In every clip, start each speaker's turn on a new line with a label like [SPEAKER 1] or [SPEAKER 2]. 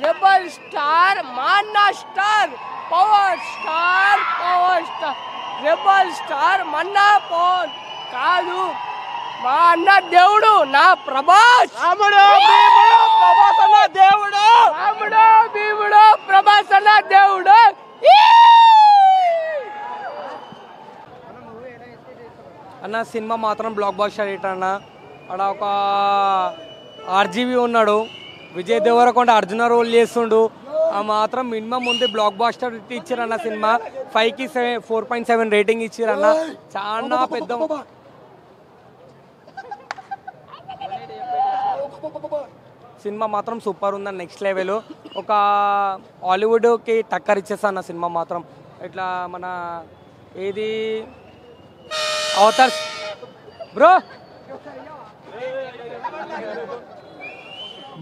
[SPEAKER 1] Rebel star మాన్నా star power star rebel star మన్నా పవన్ కాదు మా అన్న దేవుడు నా ప్రభాస్ ప్రభాస్ అన్న దేవుడు భీముడు ప్రభాస్ అన్న దేవుడు
[SPEAKER 2] అన్న సినిమా మాత్రం బ్లాక్ బస్టర్ హిట్ అన్న. అక్కడ ఒక ఆర్జీవి ఉన్నాడు, విజయ్ దేవరకొండ అర్జున రోల్ చేస్తుండు. ఆ మాత్రం మినిమం ఉంది బ్లాక్ బస్టర్ ఇచ్చారన్న. సినిమా 5కి 4.7 రేటింగ్ ఇచ్చారన్న. చాలా పెద్ద సినిమా మాత్రం సూపర్ ఉందన్న, నెక్స్ట్ లెవెల్. ఒక హాలీవుడ్కి టక్కర్ ఇచ్చేస్తా అన్న సినిమా మాత్రం. ఇట్లా మన ఏది అవతార్ బ్రో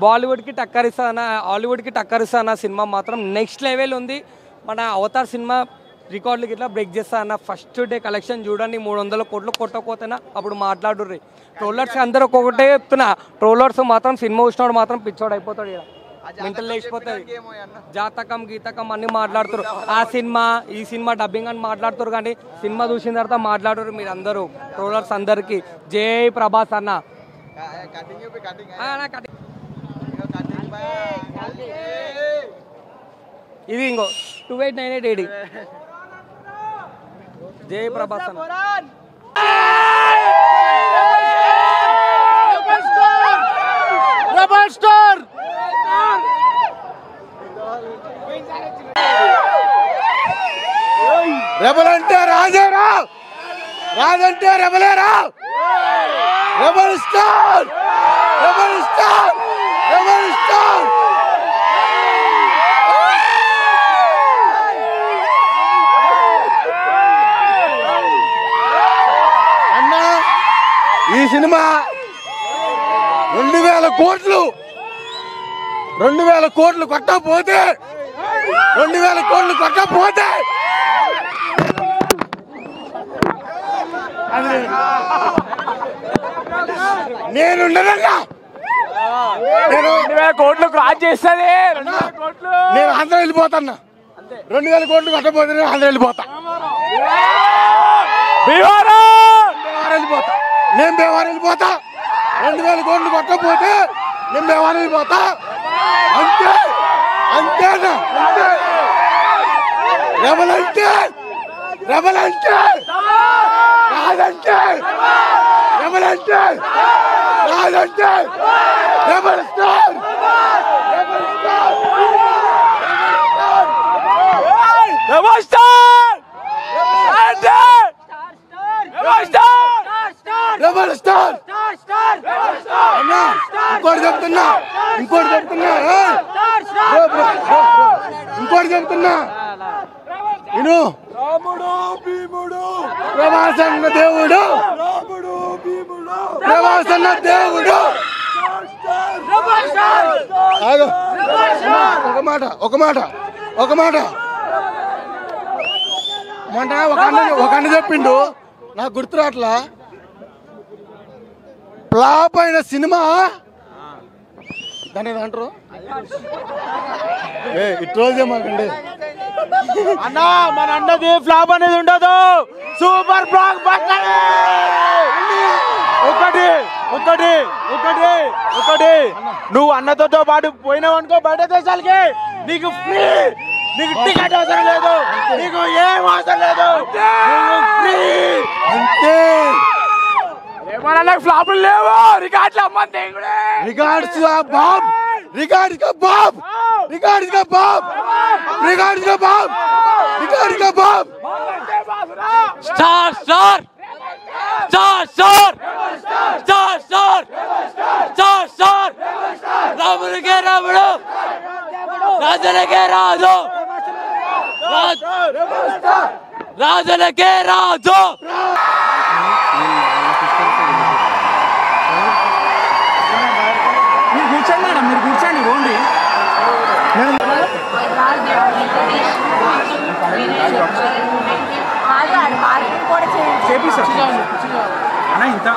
[SPEAKER 2] బాలీవుడ్కి టక్కరిస్తా అన్న, హాలీవుడ్కి టక్కరిస్తా అన్న. సినిమా మాత్రం నెక్స్ట్ లెవెల్ ఉంది. మన అవతార్ సినిమా రికార్డులకి ఇట్లా బ్రేక్ చేస్తా అన్న. ఫస్ట్ డే కలెక్షన్ చూడండి 300 కోట్లు కొట్టకపోతేనా అప్పుడు మాట్లాడుర్రి. ట్రోలర్స్ అందరూ ఒక్కొక్కటే చెప్తున్నా, ట్రోలర్స్ మాత్రం సినిమా చూసినాడు మాత్రం పిచ్చోడు అయిపోతాడు. ఇక్కడ మెంటల్ లేచిపోతుంది. జాతకం గీతకం అన్ని మాట్లాడుతారు. ఆ సినిమా ఈ సినిమా డబ్బింగ్ అని మాట్లాడుతారు, కానీ సినిమా చూసిన తర్వాత మాట్లాడరు మీరు అందరూ. ట్రోలర్స్ అందరికి జై ప్రభాస్ అన్న. ఇది ఇంకో 2898 జై ప్రభాస్ అన్న.
[SPEAKER 1] రెబల్ స్టార్
[SPEAKER 3] రెబల్ అంటే రాజేరా, రాజంటే రెబలేరా. Rebel star rebel star rebel star. అన్నా ఈ సినిమా 2000 కోట్లు కొట్టకపోతే 2000 కోట్లు కొట్టకపోతే నేనుండదన్నా.
[SPEAKER 1] 2000 కోట్లు క్రాస్ చేస్తుంది.
[SPEAKER 3] నేను ఆంధ్ర వెళ్ళిపోతాన్నా. 2000 కోట్లు కొట్టకపోతే నేను ఆంధ్ర వెళ్ళిపోతా. నేను బీహార్ వెళ్ళిపోతా. 2000 కోట్లు కొట్టకపోతే నేను బీహార్ వెళ్ళిపోతా. అంతే అంతేనా? అంతే. రెబల్ అంటే రాదంటే రెబల్ అంటే రాదంటే rebel star rebel star
[SPEAKER 1] rebel star
[SPEAKER 3] rebel star. అన్నా ఇంకోటి చెప్తున్నా విను. ప్రభాస్ అన్న దేవుడు, ప్రభాస్ అన్న దేవుడు. ఒక మాట మొన్న ఒక అన్న చెప్పిండు, నాకు గుర్తురాట్లా. ఫ్లాప్ అయిన సినిమా దాని ఏదంటారు ఇట్రోజే మాకండి
[SPEAKER 4] అన్నా. మన అన్నది ఫ్లాప్ అనేది ఉండదు, సూపర్ బ్లాక్ బస్టర్. ఒకటి నువ్వు అన్నతో పాటు పోయినావు అనుకో బయట దేశాలకి, నీకు ఫ్రీ, నీకు టికెట్ అవసరం లేదు, నీకు ఏం అవసరం లేదు, ఫ్రీ
[SPEAKER 3] అంతే.
[SPEAKER 1] ఏమన్నా ఫ్లాపులు లేవు, రికార్డులు అమ్మంది
[SPEAKER 3] రికార్డ్స్ కా బాబ్
[SPEAKER 2] star star star star star star star star రాముడికే రాముడు, రాజులకే రాజు, రాజులకే రాజు.
[SPEAKER 4] మీరు కూర్చోండి మేడం, మీరు కూర్చోండి ఓన్లీ. చేపిస్తా అన్న ఇంత